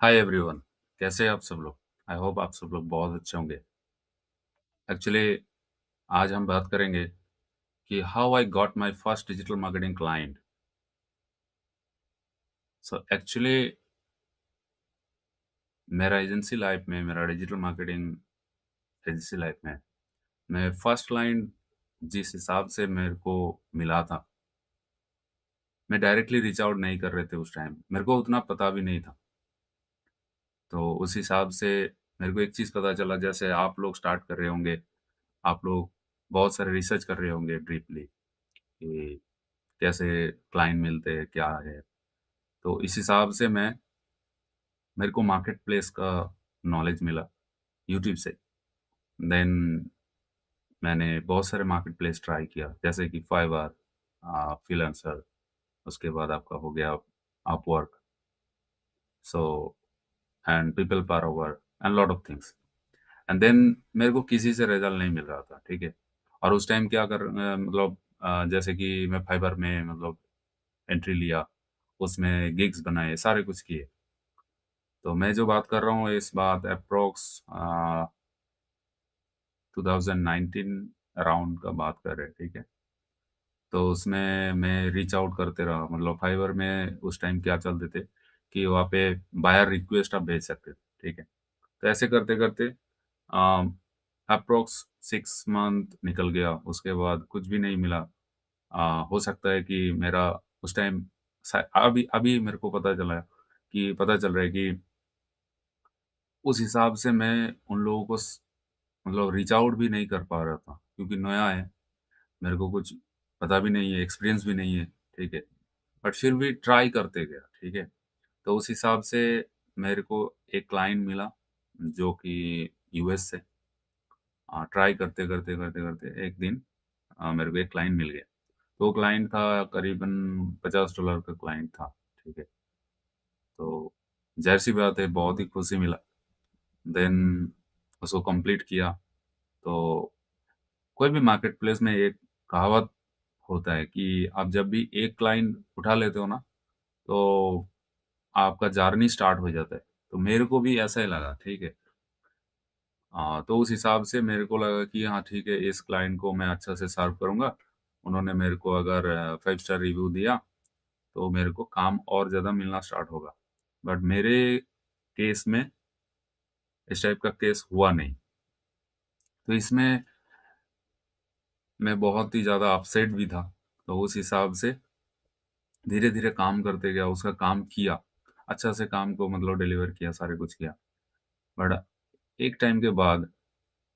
Hi everyone. कैसे हैं आप सब लोग? आई होप आप सब लोग बहुत अच्छे होंगे। एक्चुअली आज हम बात करेंगे कि how I got my first digital marketing client. So actually मेरा डिजिटल मार्केटिंग एजेंसी लाइफ में मैं फर्स्ट क्लाइंट जिस हिसाब से मेरे को मिला था, मैं डायरेक्टली रीच आउट नहीं कर रहे थे उस टाइम। मेरे को उतना पता भी नहीं था। तो उस हिसाब से मेरे को एक चीज़ पता चला, जैसे आप लोग स्टार्ट कर रहे होंगे, आप लोग बहुत सारे रिसर्च कर रहे होंगे डीपली कि कैसे क्लाइंट मिलते हैं, क्या है। तो इस हिसाब से मेरे को मार्केट प्लेस का नॉलेज मिला यूट्यूब से। देन मैंने बहुत सारे मार्केट प्लेस ट्राई किया, जैसे कि फाइवर, फ्रीलांसर, उसके बाद आपका हो गया Upwork, so and people power and lot of things. And then मेरे को किसी से रिजल्ट नहीं मिल रहा था, ठीक है। और उस टाइम मतलब जैसे कि मैं फाइवर में मतलब एंट्री लिया, उसमें गिग्स बनाए, सारे कुछ किए। तो मैं जो बात कर रहा हूँ इस बात अप्रोक्स 2019 अराउंड का बात कर रहे हैं, ठीक है। तो उसमें मैं रीच आउट करते रहा, मतलब फाइवर में उस टाइम क्या चलते थे कि वहाँ पे बायर रिक्वेस्ट आप भेज सकते थे, ठीक है। तो ऐसे करते करते अप्रोक्स 6 मंथ निकल गया, उसके बाद कुछ भी नहीं मिला। हो सकता है कि मेरा उस टाइम अभी अभी मेरे को पता चल रहा है कि उस हिसाब से मैं उन लोगों को मतलब रीच आउट भी नहीं कर पा रहा था, क्योंकि नया है, मेरे को कुछ पता भी नहीं है, एक्सपीरियंस भी नहीं है, ठीक है। बट फिर भी ट्राई करते गया, ठीक है। तो उस हिसाब से मेरे को एक क्लाइंट मिला जो कि यूएस से। ट्राई करते करते करते करते एक दिन मेरे को एक क्लाइंट मिल गया। तो वो क्लाइंट था करीबन $50 का क्लाइंट था, ठीक है। तो ज़ाहिर सी बात है, बहुत ही खुशी मिला। देन उसको कंप्लीट किया। तो कोई भी मार्केट प्लेस में एक कहावत होता है कि आप जब भी एक क्लाइंट उठा लेते हो ना, तो आपका जर्नी स्टार्ट हो जाता है। तो मेरे को भी ऐसा ही लगा, ठीक है। तो उस हिसाब से मेरे को लगा कि हाँ ठीक है, इस क्लाइंट को मैं अच्छा से सर्व करूँगा। उन्होंने मेरे को अगर 5 स्टार रिव्यू दिया, तो मेरे को काम और ज़्यादा मिलना स्टार्ट होगा। बट मेरे केस में इस टाइप का केस हुआ नहीं। तो इसमें मैं बहुत ही ज़्यादा अपसेट भी था। तो उस हिसाब से धीरे-धीरे काम करते गया, उसका काम किया। अच्छा से काम को मतलब डिलीवर किया, सारे कुछ किया। बट एक टाइम के बाद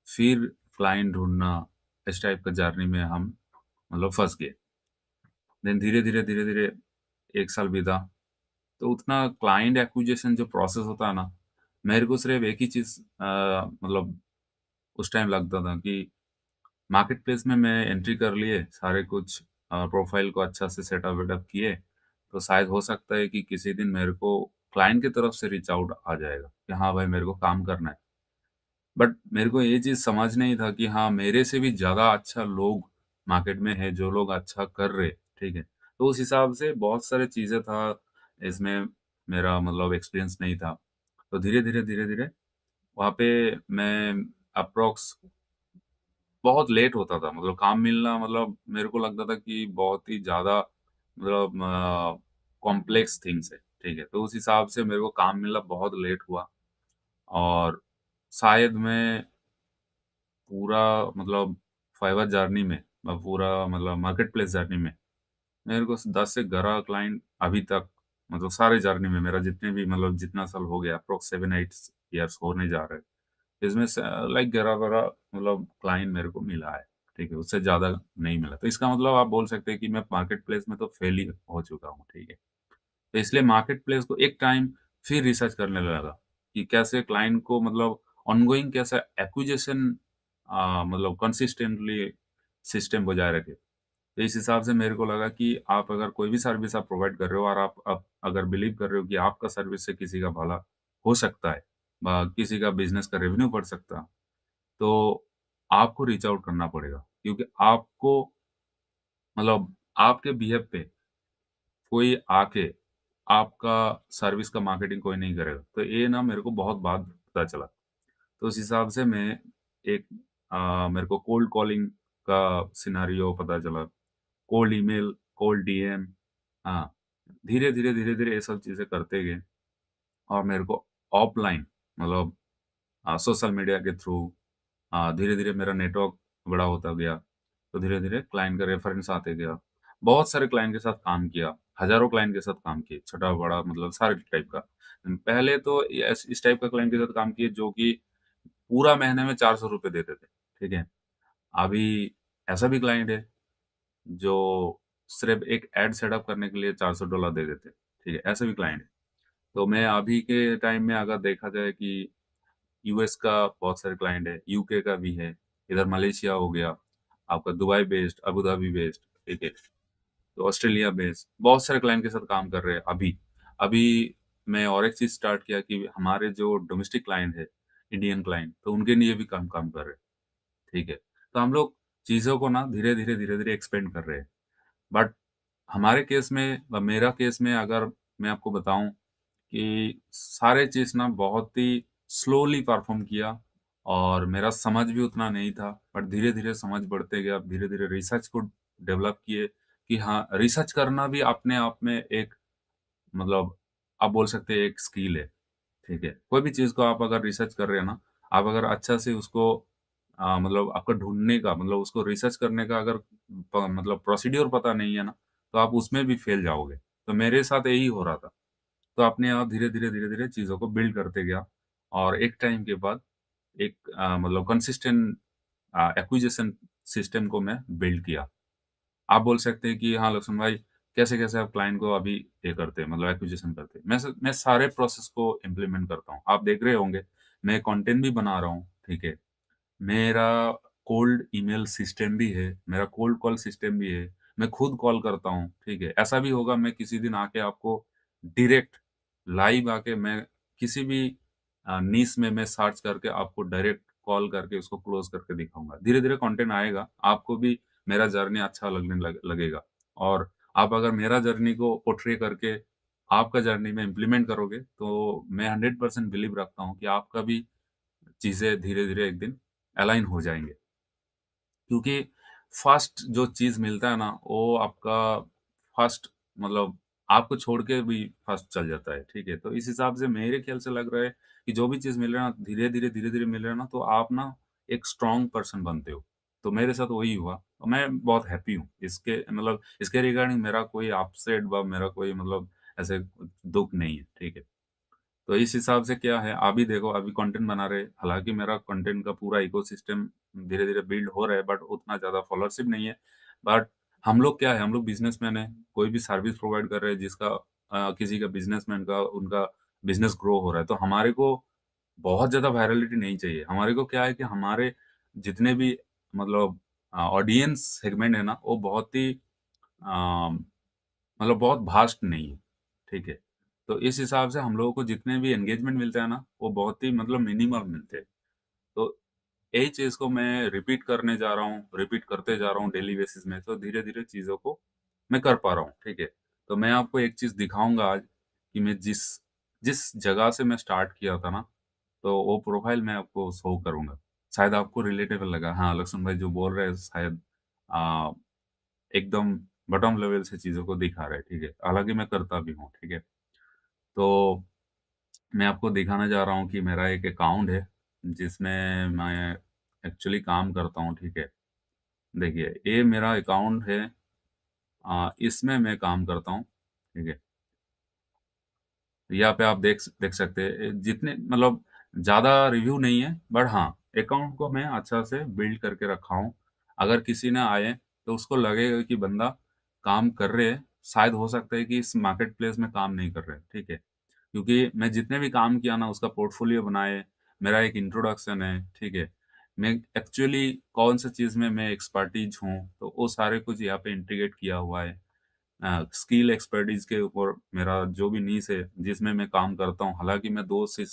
फिर क्लाइंट ढूँढना, इस टाइप का जर्नी में हम मतलब फँस गए। देन धीरे-धीरे 1 साल बीता। तो उतना क्लाइंट एक्विजिशन जो प्रोसेस होता है ना, मेरे को सिर्फ़ एक ही चीज़ मतलब उस टाइम लगता था कि मार्केट प्लेस में मैं एंट्री कर लिए, सारे कुछ प्रोफ़ाइल को अच्छा से सेटअप वेटअप किए, तो शायद हो सकता है कि किसी दिन मेरे को क्लाइंट की तरफ से रीच आउट आ जाएगा कि हाँ भाई, मेरे को काम करना है। बट मेरे को ये चीज़ समझ नहीं था कि हाँ, मेरे से भी ज़्यादा अच्छा लोग मार्केट में है, जो लोग अच्छा कर रहे, ठीक है। तो उस हिसाब से बहुत सारी चीज़ें था, इसमें मेरा मतलब एक्सपीरियंस नहीं था। तो धीरे-धीरे वहाँ पे मैं अप्रॉक्स बहुत लेट होता था, मतलब काम मिलना, मतलब मेरे को लगता था कि बहुत ही ज़्यादा मतलब कॉम्प्लेक्स थिंग्स है, ठीक है। तो उस हिसाब से मेरे को काम मिलना बहुत लेट हुआ। और शायद मैं पूरा मतलब फाइवर जर्नी में, मैं पूरा मतलब मार्केट प्लेस जर्नी में मेरे को 10 से 11 क्लाइंट अभी तक, मतलब सारे जर्नी में मेरा जितने भी मतलब जितना साल हो गया, अप्रॉक्स 7-8 ईयर्स होने जा रहे हैं। इसमें से लाइक 11-12 मतलब क्लाइंट मेरे को मिला है, ठीक है, उससे ज़्यादा नहीं मिला। तो इसका मतलब आप बोल सकते हैं कि मैं मार्केट प्लेस में तो फेल ही हो चुका हूँ, ठीक है। तो इसलिए मार्केट प्लेस को एक टाइम फिर रिसर्च करने लगा कि कैसे क्लाइंट को मतलब ऑनगोइंग कैसे एक्विजिशन मतलब कंसिस्टेंटली सिस्टम बजाय रखे। तो इस हिसाब से मेरे को लगा कि आप अगर कोई भी सर्विस आप प्रोवाइड कर रहे हो और आप अगर बिलीव कर रहे हो कि आपका सर्विस से किसी का भला हो सकता है, किसी का बिज़नेस का रेवेन्यू बढ़ सकता है, तो आपको रीच आउट करना पड़ेगा। क्योंकि आपको मतलब आपके बिहेव पे कोई आके आपका सर्विस का मार्केटिंग कोई नहीं करेगा। तो ये ना मेरे को बहुत बाद पता चला। तो उस हिसाब से मैं एक मेरे को कोल्ड कॉलिंग का सिनेरियो पता चला, कोल्ड ईमेल, कोल्ड डीएम, हाँ, धीरे-धीरे, धीरे-धीरे ये सब चीज़ें करते गए और मेरे को ऑफ़लाइन मतलब सोशल मीडिया के थ्रू धीरे-धीरे मेरा नेटवर्क बड़ा होता गया, तो धीरे-धीरे क्लाइंट का रेफ़रेंस आते गया। बहुत सारे क्लाइंट के साथ काम किया, हज़ारों क्लाइंट के साथ काम किए, छोटा-बड़ा मतलब सारे टाइप का। पहले तो इस टाइप का क्लाइंट के साथ काम किए जो कि पूरा महीने में ₹400 देते थे, ठीक है? अभी ऐसा भी क्लाइंट है जो सिर्फ़ एक ऐड सेटअप करने के लिए $400 दे देते, ठीक है? ऐसे भी क्लाइंट है। तो मैं अभी के टाइम में अगर देखा जाए कि यूएस का बहुत सारे क्लाइंट है, यूके का भी है, इधर मलेशिया हो गया, आपका Dubai based, Abu Dhabi based, ठीक है? तो ऑस्ट्रेलिया बेस्ड, बहुत सारे क्लाइंट के साथ काम कर रहे हैं अभी। अभी मैं और एक चीज़ स्टार्ट किया कि हमारे जो डोमेस्टिक क्लाइंट है, इंडियन क्लाइंट, तो उनके लिए भी काम काम कर रहे हैं, ठीक है? तो हम लोग चीज़ों को ना धीरे-धीरे, धीरे-धीरे एक्सपेंड कर रहे हैं। बट हमारे केस में मेरा केस में अगर मैं आपको बताऊँ कि सारे चीज़ ना बहुत ही स्लोली परफ़ॉर्म किया और मेरा समझ भी उतना नहीं था, बट धीरे-धीरे समझ बढ़ते गया, धीरे-धीरे रिसर्च को डेवलप किए कि हाँ, रिसर्च करना भी अपने आप में एक मतलब आप बोल सकते हैं एक स्किल है, ठीक है? कोई भी चीज़ को आप अगर रिसर्च कर रहे हैं ना, आप अगर अच्छा से उसको मतलब आपका ढूँढने का मतलब उसको रिसर्च करने का अगर मतलब प्रोसीड्यूर पता नहीं है ना, तो आप उसमें भी फ़ेल जाओगे। तो मेरे साथ यही हो रहा था। तो अपने आप धीरे-धीरे, धीरे-धीरे चीज़ों को बिल्ड करते गया और एक टाइम के बाद एक मतलब कंसिस्टेंट एक्विजिशन सिस्टम को मैं बिल्ड किया। आप बोल सकते हैं कि हाँ, लक्ष्मण भाई कैसे-कैसे आप क्लाइंट को अभी ये करते हैं मतलब एक्विजिशन करते हैं। मैं सारे प्रोसेस को इम्प्लीमेंट करता हूँ। आप देख रहे होंगे, मैं कंटेंट भी बना रहा हूँ, ठीक है? मेरा कोल्ड ईमेल सिस्टम भी है, मेरा कोल्ड कॉल सिस्टम भी है, मैं खुद कॉल करता हूँ, ठीक है? ऐसा भी होगा मैं किसी दिन आके आपको डायरेक्ट लाइव आके मैं किसी भी निश में मैं सर्च करके आपको डायरेक्ट कॉल करके उसको क्लोज़ करके दिखाऊँगा। धीरे-धीरे कंटेंट आएगा, आपको भी मेरा जर्नी अच्छा लगेगा और आप अगर मेरा जर्नी को पोर्ट्रे करके आपका जर्नी में इम्प्लीमेंट करोगे, तो मैं 100% बिलीव रखता हूँ कि आपका भी चीज़ें धीरे-धीरे एक दिन अलाइन हो जाएँगे। क्योंकि फर्स्ट जो चीज़ मिलता है ना, वो आपका फर्स्ट मतलब आपको छोड़ के भी फर्स्ट चल जाता है, ठीक है? तो इस हिसाब से मेरे ख़्याल से लग रहा है कि जो भी चीज़ मिल रहा है ना, धीरे-धीरे, धीरे-धीरे मिल रहा है ना, तो आप ना एक स्ट्रॉन्ग पर्सन बनते हो। तो मेरे साथ वही हुआ और मैं बहुत हैप्पी हूँ। इसके मतलब इसके रिगार्डिंग मेरा कोई अपसेट व मेरा कोई मतलब ऐसे दुःख नहीं है, ठीक है? तो इस हिसाब से क्या है, अभी देखो अभी कंटेंट बना रहे, हालाँकि मेरा कंटेंट का पूरा इकोसिस्टम धीरे-धीरे बिल्ड हो रहा है बट उतना ज़्यादा फॉलोअरशिप नहीं है। बट हम लोग क्या है, हम लोग बिज़नेसमैन हैं, कोई भी सर्विस प्रोवाइड कर रहे हैं जिसका किसी का बिज़नेसमैन का उनका बिज़नेस ग्रो हो रहा है, तो हमारे को बहुत ज़्यादा वायरलिटी नहीं चाहिए। हमारे को क्या है कि हमारे जितने भी मतलब ऑडियंस सेगमेंट है ना, वो बहुत ही अ मतलब बहुत वास्ट नहीं है, ठीक है? तो इस हिसाब से हम लोगों को जितने भी एंगेजमेंट मिलता है ना, वो बहुत ही मतलब मिनिमल मिलते हैं। तो यही चीज़ को मैं रिपीट करने जा रहा हूँ, रिपीट करते जा रहा हूँ डेली बेसिस में, तो धीरे-धीरे चीज़ों को मैं कर पा रहा हूँ, ठीक है? तो मैं आपको एक चीज़ दिखाऊँगा आज कि मैं जिस जिस जगह से मैं स्टार्ट किया था ना, तो वो प्रोफ़ाइल मैं आपको शो करूँगा। शायद आपको रिलेटेबल लगा, हाँ, लक्ष्मण भाई जो बोल रहे हैं शायद अ, एकदम बॉटम लेवल से चीज़ों को दिखा रहा है, ठीक है? हालाँकि मैं करता भी हूँ, ठीक है? तो मैं आपको दिखाने जा रहा हूँ कि मेरा एक अकाउंट है, जिसमें मैं एक्चुअली काम करता हूँ, ठीक है? देखिए, ये मेरा अकाउंट है इसमें मैं काम करता हूँ, ठीक है? यहाँ पे आप देख सकते हैं जितने मतलब ज़्यादा रिव्यू नहीं है, बट हाँ, अकाउंट को मैं अच्छा से बिल्ड करके रखा हूँ। अगर किसी ने आए, तो उसको लगेगा कि बंदा काम कर रहे हैं, शायद हो सकता है कि इस मार्केट प्लेस में काम नहीं कर रहे, ठीक है? क्योंकि मैं जितने भी काम किया ना उसका पोर्टफोलियो बनाए, मेरा एक इंट्रोडक्शन है, ठीक है? मैं एक्चुअली कौन-सा चीज़ में मैं एक्सपर्टीज़ हूँ, तो वो सारे कुछ यहाँ पे इंटीग्रेट किया हुआ है। स्किल एक्सपर्टीज़ के ऊपर मेरा जो भी नीश है, जिसमें मैं काम करता हूँ, हालाँकि मैं 2 से